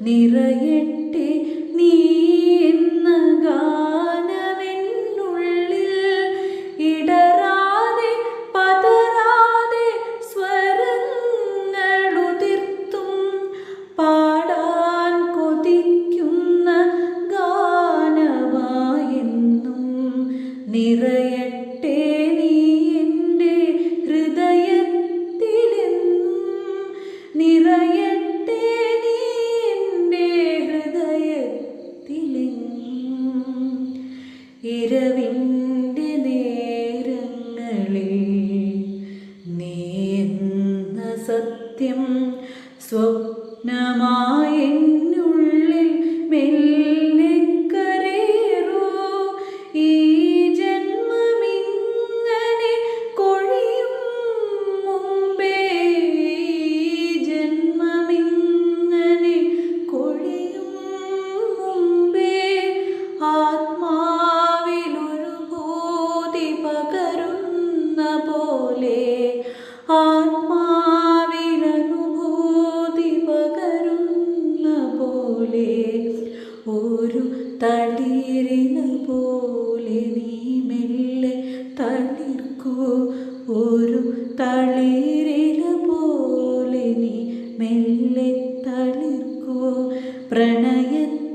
നിറയട്ടെ നീ എന്ന ഗാനമെന്നുള്ളിൽ ഇടറാതെ പതറാതെ സ്വരങ്ങളുതിർത്തും പാടാൻ കൊതിക്കുന്ന ഗാനമായെന്നും നിറയട്ടെ നീ എൻ്റെ ഹൃദയത്തിലെന്നും നിറയട്ടെ നീ എൻ്റെ ഹൃദയത്തിലെന്നും ഇരവിൻ്റെ നേരങ്ങളിൽ നീ എന്ന സത്യം സ്വപ്നമായെന്നുള്ളിൽ മെല്ലെ കരേറൂ ഈ ജന്മമിങ്ങനെ കൊഴിയും മുമ്പേ ജന്മമിങ്ങനെ കൊഴിയും മുമ്പേ ആത്മാവിലൊരു ഭൂതി പകരുന്ന പോലെ ആത്മാവിലനുഭൂതി പകരുന്ന പോലെ ഒരു തളിരില പോലെ നീ മെല്ലെ തളിർക്കൂ ഒരു തളിരില പോലെ നീ മെല്ലെ തളിർക്കൂ പ്രണയത്തിൽ